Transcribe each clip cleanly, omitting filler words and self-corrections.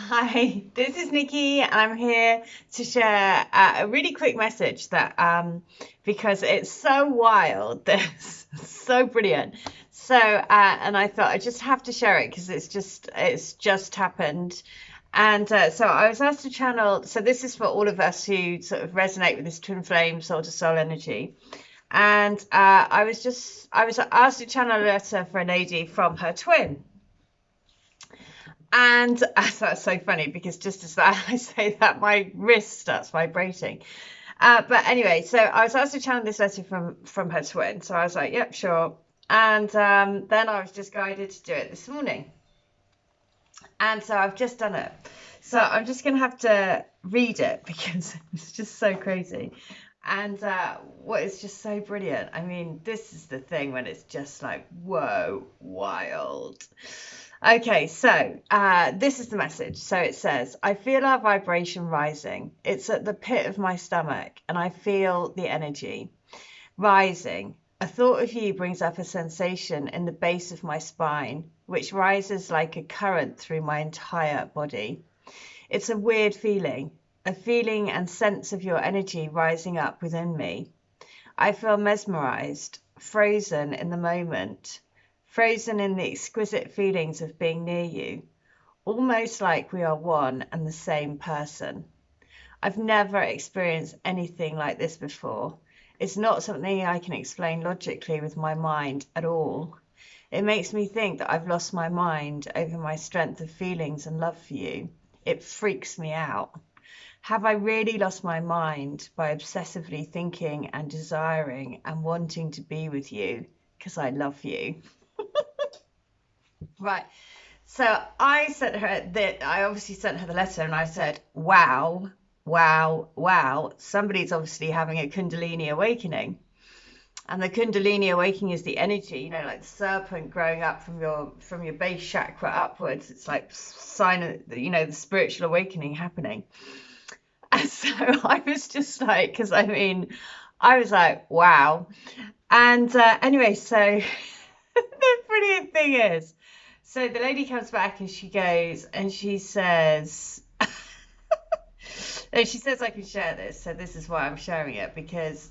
Hi, this is Nikki, and I'm here to share a really quick message that because it's so wild, this so brilliant. And I thought I just have to share it because it's just happened. So I was asked to channel. So this is for all of us who sort of resonate with this twin flame soul to soul energy. I was asked to channel a letter for a lady from her twin. And that's so funny because just as that I say that, my wrist starts vibrating. But anyway, so I was asked to channel this letter from her twin. So I was like, yep, sure. And then I was just guided to do it this morning. And so I've just done it. So I'm just going to have to read it because it's just so crazy. And what is just so brilliant. I mean, this is the thing when it's just like, whoa, wild. Okay, so this is the message. So it says, I feel our vibration rising. It's at the pit of my stomach, and I feel the energy rising. A thought of you brings up a sensation in the base of my spine, which rises like a current through my entire body. It's a weird feeling, a feeling and sense of your energy rising up within me. I feel mesmerized, frozen in the moment, frozen in the exquisite feelings of being near you, almost like we are one and the same person. I've never experienced anything like this before. It's not something I can explain logically with my mind at all. It makes me think that I've lost my mind over my strength of feelings and love for you. It freaks me out. Have I really lost my mind by obsessively thinking and desiring and wanting to be with you because I love you? Right. So I sent her that I obviously sent her the letter and I said, wow, wow, wow. Somebody's obviously having a Kundalini awakening. And the Kundalini awakening is the energy, like the serpent growing up from your base chakra upwards. It's like sign of, the spiritual awakening happening. And so I was just like, because I was like, wow. And anyway, so the brilliant thing is, so the lady comes back and she goes and she says, and she says I can share this. So this is why I'm sharing it because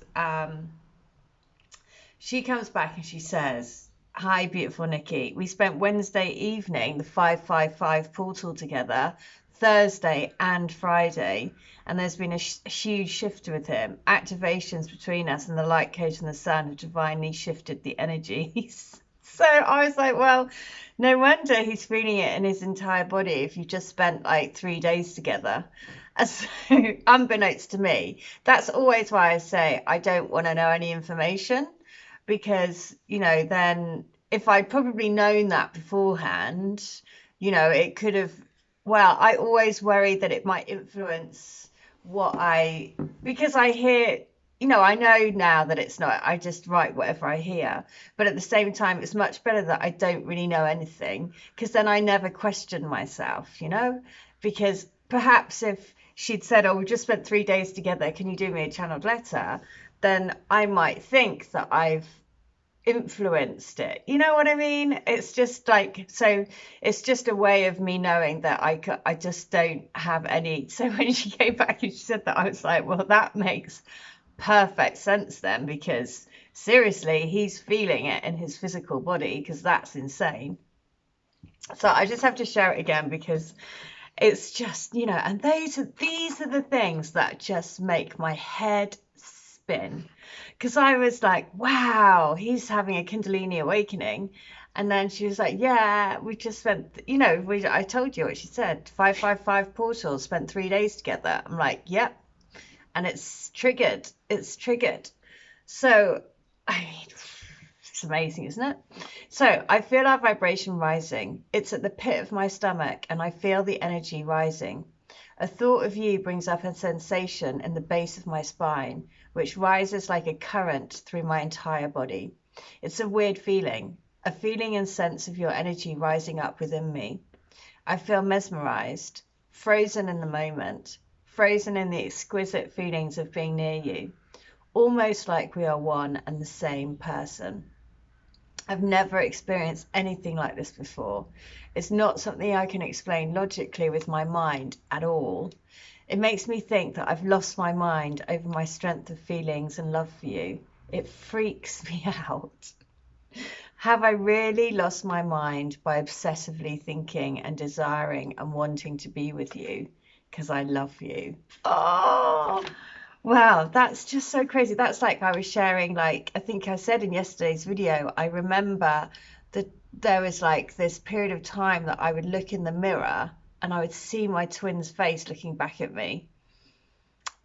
she comes back and she says, hi, beautiful Nikki. We spent Wednesday evening, the 555 portal together, Thursday and Friday. And there's been a huge shift with him. Activations between us and the light code and the sun have divinely shifted the energies. So I was like, well, no wonder he's feeling it in his entire body if you just spent like 3 days together. And so, unbeknownst to me, that's always why I say I don't want to know any information because, then if I'd probably known that beforehand, it could have, well, I always worry that it might influence because I hear, I know now that it's not, I just write whatever I hear. But at the same time, it's much better that I don't really know anything because then I never question myself, because perhaps if she'd said, oh, we just spent 3 days together, can you do me a channeled letter? Then I might think that I've influenced it. You know what I mean? It's just like, so it's just a way of me knowing that I just don't have any. So when she came back and she said that, I was like, well, that makes perfect sense then, because seriously, he's feeling it in his physical body because that's insane. So I just have to share it again because it's just, and these are the things that just make my head spin. Because I was like, wow, he's having a Kundalini awakening. And then she was like, yeah, we just spent, I told you what she said, 555 portals, spent 3 days together. I'm like, yep. And it's triggered. It's triggered. So, I mean, it's amazing, isn't it? So I feel our vibration rising. It's at the pit of my stomach and I feel the energy rising. A thought of you brings up a sensation in the base of my spine, which rises like a current through my entire body. It's a weird feeling, a feeling and sense of your energy rising up within me. I feel mesmerized, frozen in the moment, frozen in the exquisite feelings of being near you, almost like we are one and the same person. I've never experienced anything like this before. It's not something I can explain logically with my mind at all. It makes me think that I've lost my mind over my strength of feelings and love for you. It freaks me out. Have I really lost my mind by obsessively thinking and desiring and wanting to be with you because I love you? Oh, wow, that's just so crazy. That's like I was sharing, like, I think I said in yesterday's video, I remember that there was like this period of time that I would look in the mirror and I would see my twin's face looking back at me.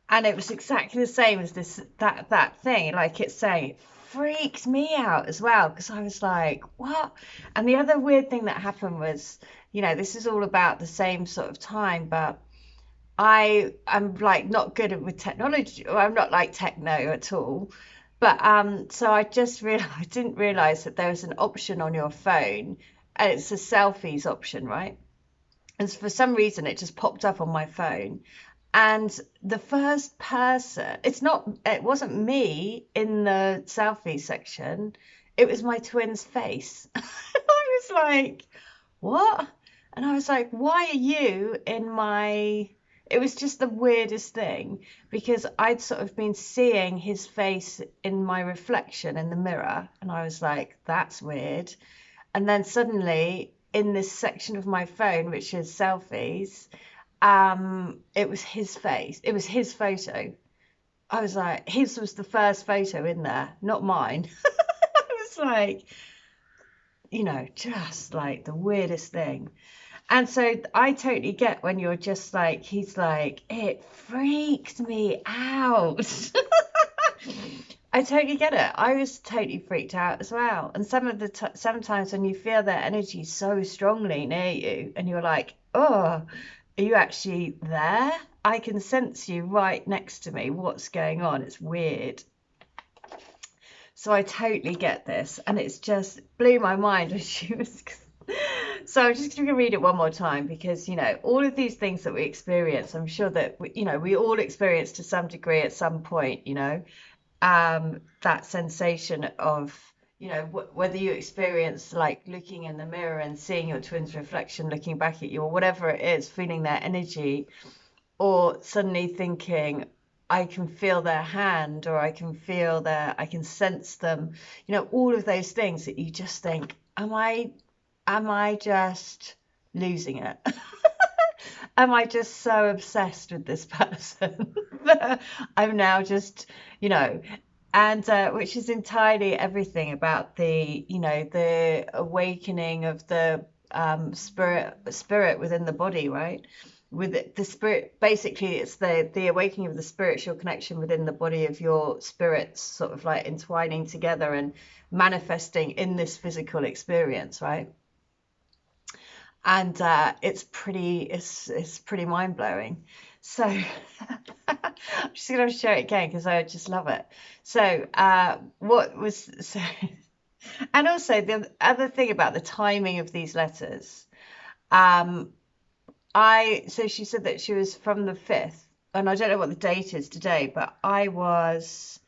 And it was exactly the same as that thing, like it's saying, it freaked me out as well, because I was like, what? And the other weird thing that happened was, this is all about the same sort of time, but I'm like not good with technology. I'm not like techno at all. But so I just realized I didn't realize that there was an option on your phone, and it's a selfies option, right? And for some reason it just popped up on my phone. And the first person, it wasn't me in the selfie section. It was my twin's face. I was like, what? And I was like, why are you in my... It was just the weirdest thing, because I'd sort of been seeing his face in my reflection in the mirror. And I was like, that's weird. And then suddenly in this section of my phone, which is selfies, it was his face. It was his photo. I was like, his was the first photo in there, not mine. I was like, just like the weirdest thing. And so I totally get when you're just like, he's like, it freaked me out. I totally get it. I was totally freaked out as well. And sometimes when you feel their energy so strongly near you and you're like, oh, are you actually there? I can sense you right next to me. What's going on? It's weird. So I totally get this. And it's just blew my mind when she was... So I'm just going to read it one more time, because, all of these things that we experience, I'm sure that, we all experience to some degree at some point, that sensation of, whether you experience like looking in the mirror and seeing your twin's reflection looking back at you, or whatever it is, feeling their energy, or suddenly thinking, I can feel their hand, or I can sense them, all of those things that you just think, am I just losing it? Am I just so obsessed with this person that I'm now just, and which is entirely everything about the awakening of the spirit within the body, right? With the spirit, basically, it's the awakening of the spiritual connection within the body of your spirits, sort of like entwining together and manifesting in this physical experience, right? And it's pretty mind-blowing. So I'm just going to share it again because I just love it. So and also the other thing about the timing of these letters, so she said that she was from the 5th, and I don't know what the date is today, but I was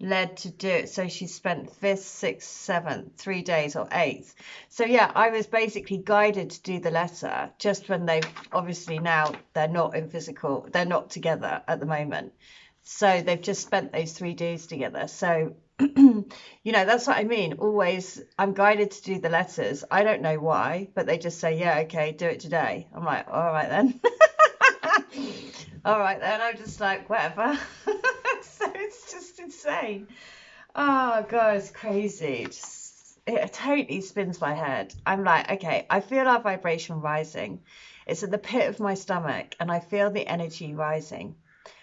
led to do it. So she spent 5th, 6th, 7th, 3 days, or 8th. So yeah, I was basically guided to do the letter just when obviously now they're not in physical, they're not together at the moment. So they've just spent those 3 days together. So, that's what I mean. Always, I'm guided to do the letters. I don't know why, but they just say, yeah, okay, do it today. I'm like, all right then. All right then. I'm just like, whatever. So it's just insane. Oh God, it's crazy. It totally spins my head. I'm like, okay, I feel our vibration rising. It's at the pit of my stomach, and I feel the energy rising.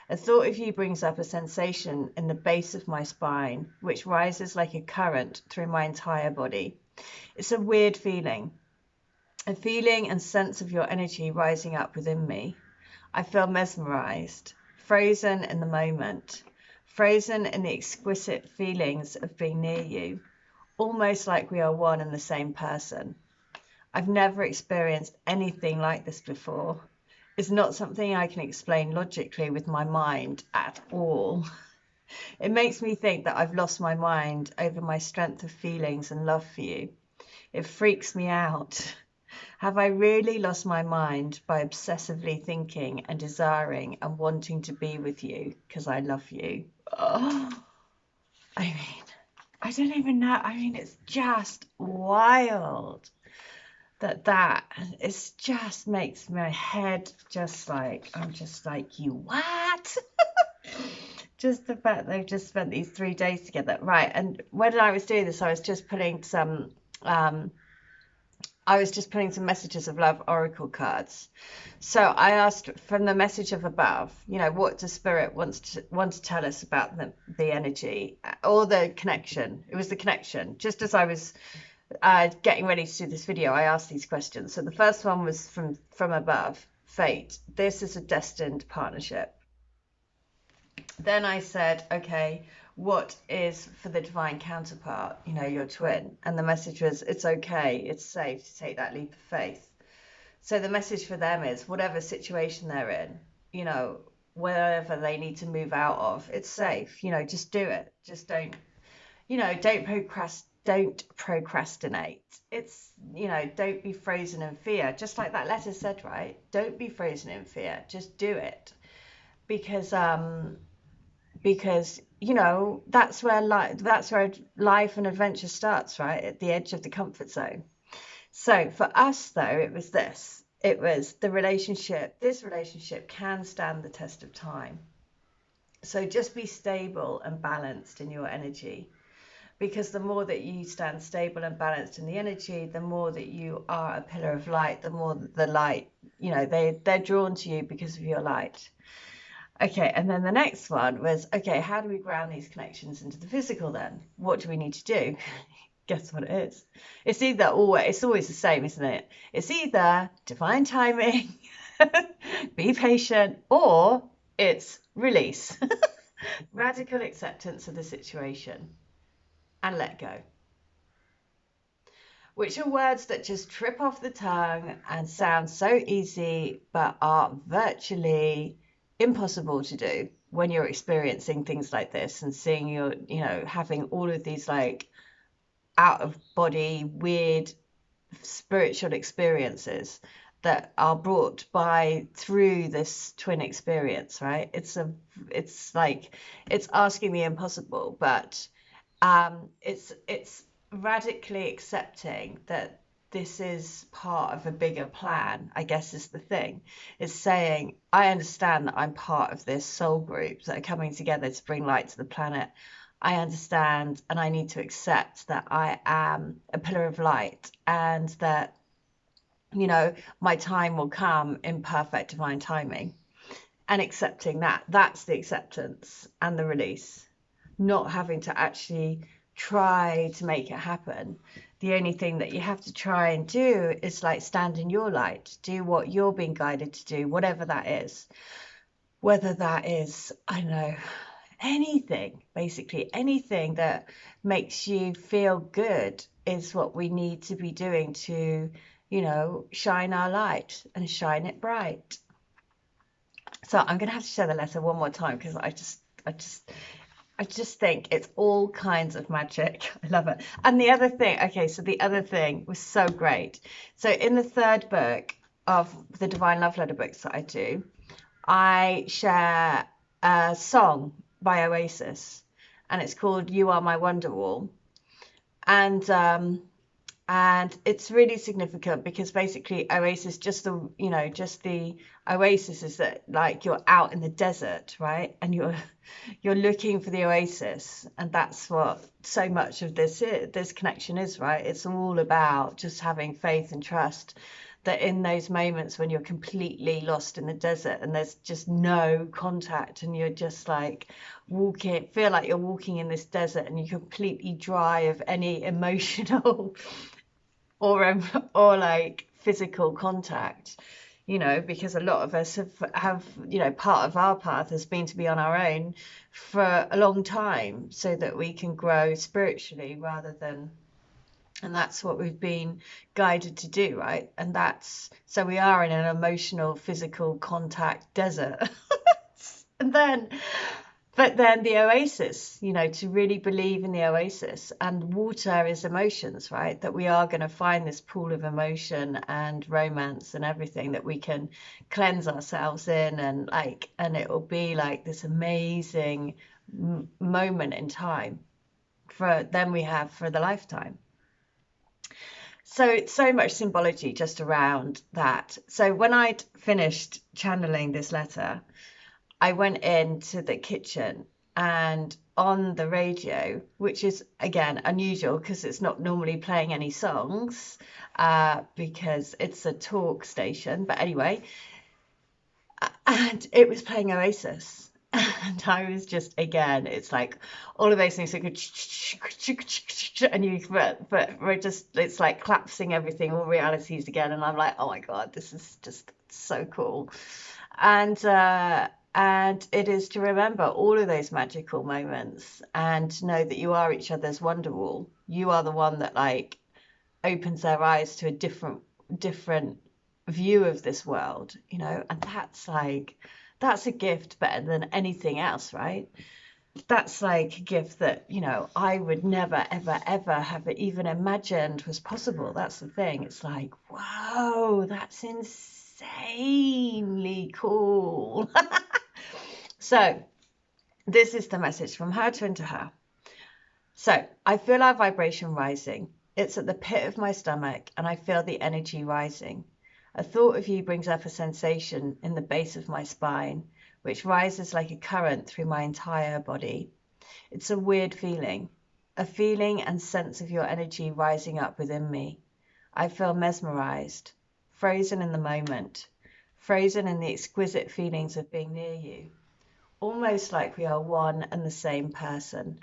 A thought of you brings up a sensation in the base of my spine, which rises like a current through my entire body. It's a weird feeling, a feeling and sense of your energy rising up within me. I feel mesmerized, frozen in the moment, frozen in the exquisite feelings of being near you, almost like we are one and the same person. I've never experienced anything like this before. It's not something I can explain logically with my mind at all. It makes me think that I've lost my mind over my strength of feelings and love for you. It freaks me out. Have I really lost my mind by obsessively thinking and desiring and wanting to be with you because I love you? Oh, I mean, I don't even know. I mean, it's just wild that it just makes my head just like, I'm just like, you what? Just the fact they've just spent these 3 days together. Right. And when I was doing this, I was just putting some messages of love oracle cards. So I asked from the message of above, what does spirit want to tell us about the energy or the connection? It was the connection. Just as I was getting ready to do this video, I asked these questions. So the first one was from above, fate. This is a destined partnership. Then I said, okay, what is for the divine counterpart, your twin? And the message was, it's okay, it's safe to take that leap of faith. So the message for them is whatever situation they're in, wherever they need to move out of, it's safe, just do it. Just don't procrastinate. It's, don't be frozen in fear. Just like that letter said, right? Don't be frozen in fear. Just do it. Because that's where life and adventure starts, right? At the edge of the comfort zone. So for us, though, it was the relationship. This relationship can stand the test of time. So just be stable and balanced in your energy, because the more that you stand stable and balanced in the energy, the more that you are a pillar of light, the more the light, they're drawn to you because of your light. Okay, and then the next one was, okay, how do we ground these connections into the physical then? What do we need to do? Guess what it is? It's always the same, isn't it? It's either divine timing, be patient, or it's release. Radical acceptance of the situation and let go. Which are words that just trip off the tongue and sound so easy, but are virtually impossible to do when you're experiencing things like this and seeing having all of these like out of body weird spiritual experiences that are brought through this twin experience, right? It's asking the impossible, but it's radically accepting that this is part of a bigger plan, I guess is the thing. It's saying, I understand that I'm part of this soul group that are coming together to bring light to the planet. I understand, and I need to accept that I am a pillar of light, and that, my time will come in perfect divine timing. And accepting that's the acceptance and the release. Not having to actually try to make it happen. The only thing that you have to try and do is like stand in your light, do what you're being guided to do, whatever that is. Whether that is, I don't know, anything, basically anything that makes you feel good is what we need to be doing to, shine our light and shine it bright. So I'm going to have to share the letter one more time because I just think it's all kinds of magic. I love it. And the other thing was so great. So in the third book of the Divine Love Letter books that I do, I share a song by Oasis, and it's called You Are My Wonderwall. And it's really significant because basically Oasis, just the oasis is that like you're out in the desert, right? And you're looking for the oasis, and that's what so much of this connection is, right? It's all about just having faith and trust that in those moments when you're completely lost in the desert and there's just no contact and you're just like feel like you're walking in this desert and you're completely dry of any emotional or like physical contact, because a lot of us have part of our path has been to be on our own for a long time so that we can grow spiritually and that's what we've been guided to do, right? And so we are in an emotional, physical contact desert. And then But then the oasis, you know, to really believe in the oasis, and water is emotions, right? That we are going to find this pool of emotion and romance and everything that we can cleanse ourselves in, and like, and it will be like this amazing moment in time for then we have for the lifetime. So it's so much symbology just around that. So when I'd finished channeling this letter, I went into the kitchen, and on the radio, which is again unusual because it's not normally playing any songs, because it's a talk station. But anyway, and it was playing Oasis. And I was just, again, it's like all of those things that go, and you, but we're just, it's like collapsing everything, all realities again. And I'm like, oh my God, this is just so cool. And it is to remember all of those magical moments and to know that you are each other's Wonderwall. You are the one that like opens their eyes to a different view of this world, you know, and that's like, that's a gift better than anything else, right? That's like a gift that, you know, I would never, ever, ever have even imagined was possible. That's the thing. It's like, whoa, that's insanely cool. So this is the message from her to her. So I feel our vibration rising. It's at the pit of my stomach and I feel the energy rising. A thought of you brings up a sensation in the base of my spine, which rises like a current through my entire body. It's a weird feeling, a feeling and sense of your energy rising up within me. I feel mesmerized, frozen in the moment, frozen in the exquisite feelings of being near you, almost like we are one and the same person.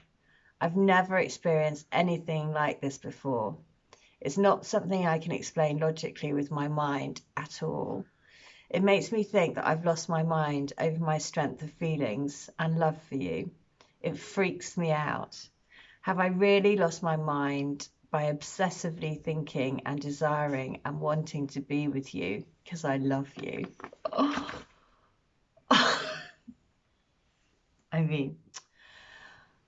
I've never experienced anything like this before. It's not something I can explain logically with my mind at all. It makes me think that I've lost my mind over my strength of feelings and love for you. It freaks me out. Have I really lost my mind by obsessively thinking and desiring and wanting to be with you because I love you? Oh. I mean,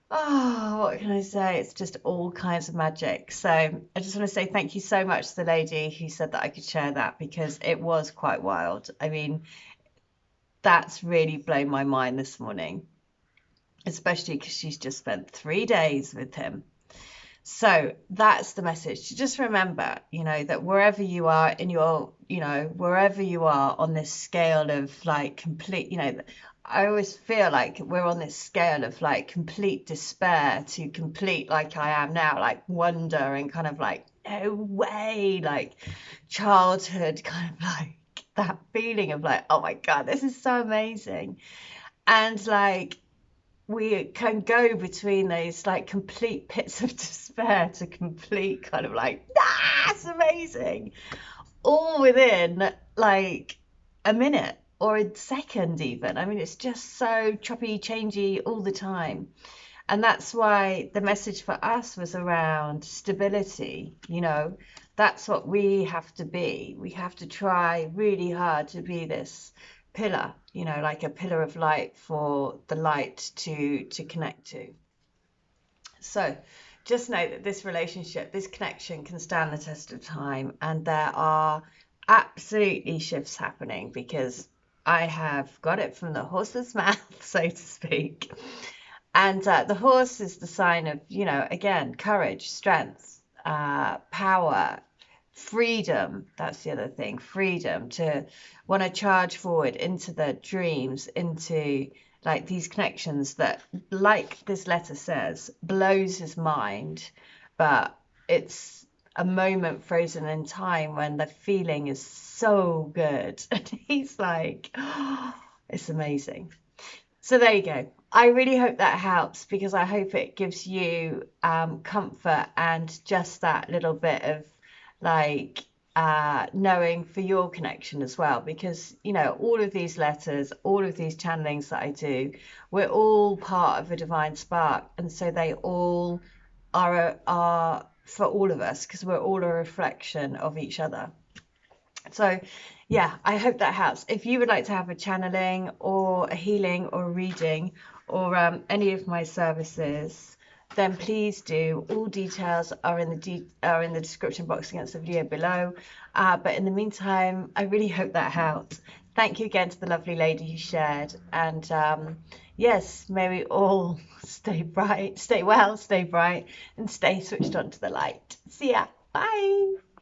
oh, what can I say? It's just all kinds of magic. So I just want to say thank you so much to the lady who said that I could share that, because it was quite wild. I mean, that's really blown my mind this morning, especially because she's just spent 3 days with him. So that's the message. To just remember, you know, that wherever you are in your, you know, wherever you are on this scale of like complete, you know, I always feel like we're on this scale of like complete despair to complete, like I am now, like wonder and kind of like, no way, like childhood, kind of like that feeling of like, oh my God, this is so amazing. And like, we can go between those like complete pits of despair to complete kind of like, that's amazing, all within like a minute or a second even. I mean, it's just so choppy, changey all the time. And that's why the message for us was around stability. You know, that's what we have to be. We have to try really hard to be this pillar, you know, like a pillar of light for the light to connect to. So just know that this relationship, this connection can stand the test of time, and there are absolutely shifts happening, because I have got it from the horse's mouth, so to speak. And the horse is the sign of, you know, again, courage, strength, power, freedom. That's the other thing, freedom to want to charge forward into the dreams, into like these connections that, like this letter says, blows his mind, but it's a moment frozen in time when the feeling is so good. And he's like, oh, it's amazing. So there you go. I really hope that helps, because I hope it gives you comfort and just that little bit of like knowing for your connection as well, because you know, all of these letters, all of these channelings that I do, we're all part of a divine spark, and so they all are for all of us, because we're all a reflection of each other. So yeah, I hope that helps. If you would like to have a channeling or a healing or a reading or any of my services, then please do. All details are in the description box against the video below. But in the meantime, I really hope that helped. Thank you again to the lovely lady who shared. And yes, may we all stay bright, stay well, stay bright, and stay switched on to the light. See ya. Bye.